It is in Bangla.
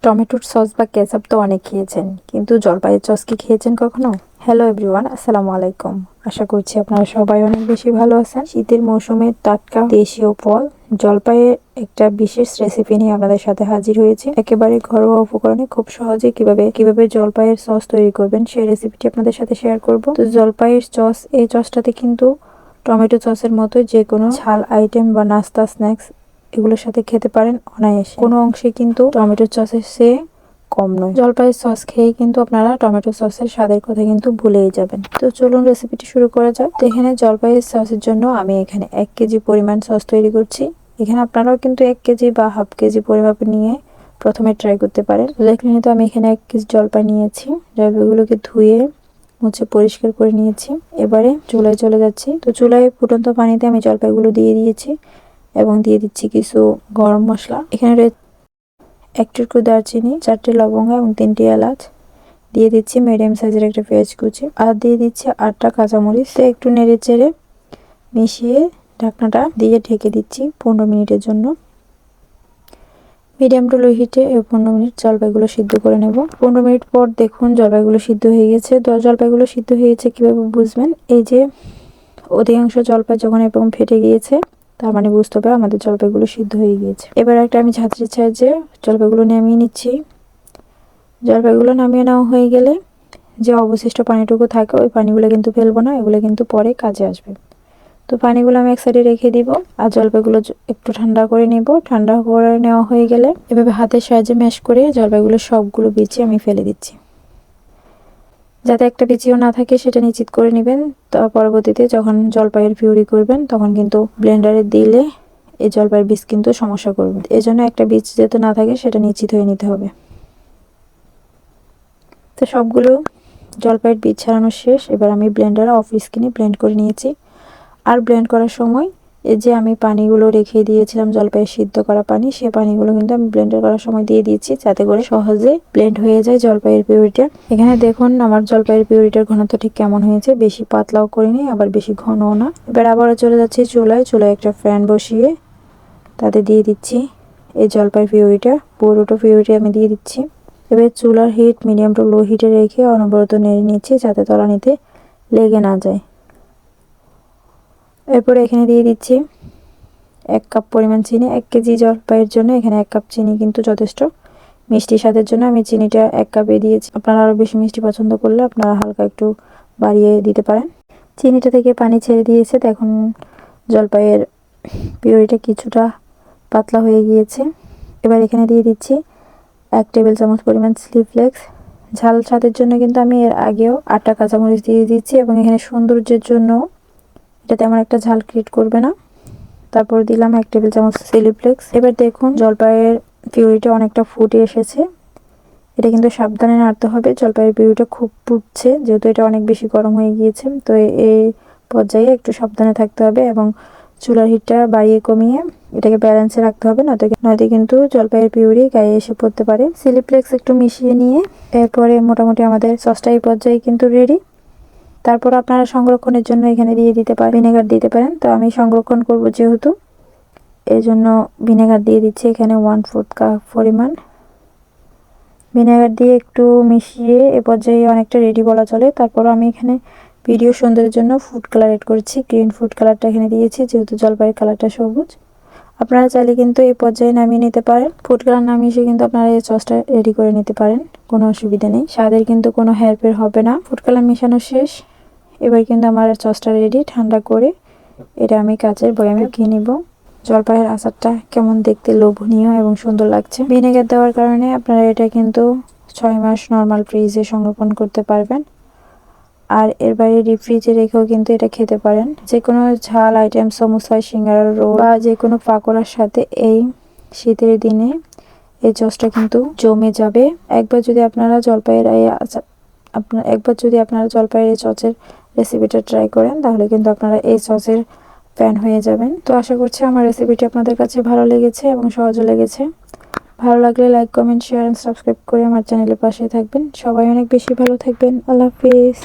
টমেটোর সস বা কেচাপ তো অনেক খেয়েছেন, কিন্তু জলপাইয়ের সস কি খেয়েছেন কখনো? হ্যালো এভরিওয়ান, আসসালামু আলাইকুম। আশা করছি আপনারা সবাই অনেক বেশি ভালো আছেন। শীতের মৌসুমে টাটকা দেশীয় ফল জলপাইয়ের একটা বিশেষ রেসিপি নিয়ে আপনাদের সাথে হাজির হয়েছে। একেবারে ঘরোয়া উপকরণে খুব সহজে কিভাবে জলপাইয়ের সস তৈরি করবেন সেই রেসিপিটি আপনাদের সাথে শেয়ার করব। তো জলপাইয়ের সস, এই সসটাতে কিন্তু টমেটো সসের মতো যে কোনো ঝাল আইটেম বা নাস্তা, স্ন্যাক্স এগুলোর সাথে খেতে পারেন অনায়াসে। কোনো অংশে কিন্তু টমেটো সসের চেয়ে কম নয়। জলপাইয়ের সস খেয়ে কিন্তু আপনারা টমেটো সসের স্বাদের কথা কিন্তু ভুলেই যাবেন। তো চলুন রেসিপিটি শুরু করা যাক। তো এখানে জলপাইয়ের সসের জন্য আমি এখানে 1 কেজি পরিমাণ সস তৈরি করছি। এখানে আপনারাও কিন্তু 1 কেজি বা হাফ কেজি পরিমাপে নিয়ে প্রথমে ট্রাই করতে পারেন। দেখলেন তো আমি এখানে 1 কেজি জলপাই নিয়েছি। জলপাইগুলোকে ধুয়ে মুছে পরিষ্কার করে নিয়েছি। এবারে চুলায় চলে যাচ্ছি। তো চুলায় ফুটন্ত পানিতে আমি জলপাইগুলো দিয়ে দিয়েছি এবং দিয়ে দিচ্ছি কিছু গরম মশলা। এখানে একটু দারচিনি, 4টে লবঙ্গ এবং 3টি এলাচ। দিয়ে দিচ্ছি মিডিয়াম সাইজের একটা পেঁয়াজ কুচি, আর দিয়ে দিচ্ছি 8টা কাঁচামরিচ। তো একটু নেড়ে চেড়ে মিশিয়ে ঢাকনাটা দিয়ে ঢেকে দিচ্ছি 15 মিনিটের জন্য। মিডিয়াম টু লো হিটে 15 মিনিট জলপাইগুলো সিদ্ধ করে নেব। 15 মিনিট পর দেখুন জলপাইগুলো সিদ্ধ হয়ে গেছে। তো জলপাইগুলো সিদ্ধ হয়ে গেছে কিভাবে বুঝবেন? এই যে অধিকাংশ জলপাই যখন এরকম ফেটে গিয়েছে, তার মানে বুঝতে হবে আমাদের জলপাইগুলো সিদ্ধ হয়ে গিয়েছে। এবার একটা আমি ঝাঁঝরির সাহায্যে জলপাইগুলো নামিয়ে নিচ্ছি। জলপাইগুলো নামিয়ে নেওয়া হয়ে গেলে যে অবশিষ্ট পানিটুকু থাকে ওই পানিগুলো কিন্তু ফেলবো না, এগুলো কিন্তু পরে কাজে আসবে। তো পানিগুলো আমি এক সাইডে রেখে দিব আর জলপাইগুলো একটু ঠান্ডা করে নেব। ঠান্ডা করে নেওয়া হয়ে গেলে এভাবে হাতের সাহায্যে ম্যাশ করে জলপাইগুলো সবগুলো বিচি আমি ফেলে দিচ্ছি। যাতে একটা বিচিও না থাকে সেটা নিশ্চিত করে নেবেন। তো পরবর্তীতে যখন জলপাইয়ের পিউরি করবেন তখন কিন্তু ব্লেন্ডারে দিলে এই জলপাইয়ের বীজ কিন্তু সমস্যা করবে। এজন্য একটা বীজ যাতে না থাকে সেটা নিশ্চিত হয়ে নিতে হবে। তো সবগুলো জলপাইয়ের বীজ ছাড়ানো শেষ। এবার আমি ব্লেন্ডারে অফ স্ক্রিনে ব্লেন্ড করে নিয়েছি। আর ব্লেন্ড করার সময় এই যে আমি পানিগুলো রেখে দিয়েছিলাম জলপাইয়ের সিদ্ধ করা পানি, সেই পানিগুলো কিন্তু আমি ব্লেন্ডার করার সময় দিয়ে দিয়েছি যাতে করে সহজে ব্লেন্ড হয়ে যায় জলপাইয়ের পিউরিটা। এখানে দেখুন আমার জলপাইয়ের পিউরিটার ঘনত্ব ঠিক কেমন হয়েছে। বেশি পাতলাও করিনি আবার বেশি ঘনও না। এবার আবারও চলে যাচ্ছি চুলায় একটা ফ্যান বসিয়ে তাতে দিয়ে দিচ্ছি এই জলপাইয়ের পিউরিটা। পুরোটা পিউরিটা আমি দিয়ে দিচ্ছি। এবার চুলার হিট মিডিয়াম টু লো হিটে রেখে অনবরত নেড়ে নিচ্ছি যাতে তলানিতে লেগে না যায়। এরপরে এখানে দিয়ে দিচ্ছি 1 কাপ পরিমাণ চিনি। 1 কেজি জলপাইয়ের জন্য এখানে 1 কাপ চিনি কিন্তু যথেষ্ট। মিষ্টি স্বাদের জন্য আমি চিনিটা 1 কাপে দিয়েছি। আপনারা আরও বেশি মিষ্টি পছন্দ করলে আপনারা হালকা একটু বাড়িয়ে দিতে পারেন। চিনিটা থেকে পানি ছেড়ে দিয়েছে। দেখুন জলপাইয়ের পিউরিটা কিছুটা পাতলা হয়ে গিয়েছে। এবার এখানে দিয়ে দিচ্ছি 1 টেবিল চামচ পরিমাণ চিলি ফ্লেক্স। ঝাল স্বাদের জন্য কিন্তু আমি এর আগেও 8টা কাঁচামরিচ দিয়ে দিচ্ছি এবং এখানে সৌন্দর্যের জন্য এটা তেমন একটা ঝাল ক্রিয়েট করবে না। তারপর দিলাম 1 টেবিল চামচ চিলি ফ্লেক্স। এবার দেখুন জলপাইয়ের পিউরিটা অনেকটা ফুটে এসেছে। এটা কিন্তু সাবধানে নাড়তে হবে। জলপাইয়ের পিউরিটা খুব ফুটছে যেহেতু এটা অনেক বেশি গরম হয়ে গিয়েছে। তো এই পর্যায়ে একটু সাবধানে থাকতে হবে এবং চুলার হিটটা বাড়িয়ে কমিয়ে এটাকে ব্যালেন্সে রাখতে হবে, নয়তো কিন্তু জলপাইয়ের পিউরি গায়ে এসে পড়তে পারে। চিলি ফ্লেক্স একটু মিশিয়ে নিয়ে এরপরে মোটামুটি আমাদের সসটা এই পর্যায়ে কিন্তু রেডি। তারপর আপনারা সংরক্ষণের জন্য এখানে দিয়ে দিতে পারেন, ভিনেগার দিতে পারেন। তো আমি সংরক্ষণ করব যেহেতু, এই জন্য ভিনেগার দিয়ে দিচ্ছি এখানে 1/4 কাপ পরিমাণ। ভিনেগার দিয়ে একটু মিশিয়ে এ পর্যায়ে অনেকটা রেডি বলা চলে। তারপর আমি এখানে ভিডিও সৌন্দর্যের জন্য ফুড কালার এড করেছি। গ্রিন ফুড কালারটা এখানে দিয়েছি যেহেতু জলপাইয়ের কালারটা সবুজ। আপনারা চাইলে কিন্তু এই পর্যায়ে নামিয়ে নিতে পারেন। ফুড কালার না মিশিয়ে কিন্তু আপনারা এই সসটা রেডি করে নিতে পারেন, কোনো অসুবিধা নেই। স্বাদের কিন্তু কোনো হেরফের হবে না। ফুড কালার মেশানো শেষ। এবার কিন্তু আমার সসটা রেডি। ঠান্ডা করে এটা আমি কাচের বয়ামে খেয়ে নিব। জলপাইয়ের আচারটা কেমন দেখতে লোভনীয় এবং সুন্দর লাগছে। ভিনেগার দেওয়ার কারণে আপনারা এটা কিন্তু 6 মাস নর্মাল ফ্রিজে সংরক্ষণ করতে পারবেন। আর এর বাইরে ডিপ ফ্রিজে রেখেও কিন্তু এটা খেতে পারেন। যে কোনো ঝাল আইটেম, সমোসা, সিঙ্গারা, রোল বা যে কোনো পাকোড়ার সাথে এই শীতের দিনে এই সসটা কিন্তু জমে যাবে। একবার যদি আপনারা জলপাইয়ের এই সসের রেসিপিটা ট্রাই করেন তাহলে কিন্তু আপনারা এই সসের ফ্যান হয়ে যাবেন। তো আশা করছি আমার রেসিপিটি আপনাদের কাছে ভালো লেগেছে এবং সহজও লেগেছে। ভালো লাগলে like, comment, share and subscribe করে আমার চ্যানেলের পাশে থাকবেন। সবাই অনেক বেশি ভালো থাকবেন। আল্লাহ হাফিজ।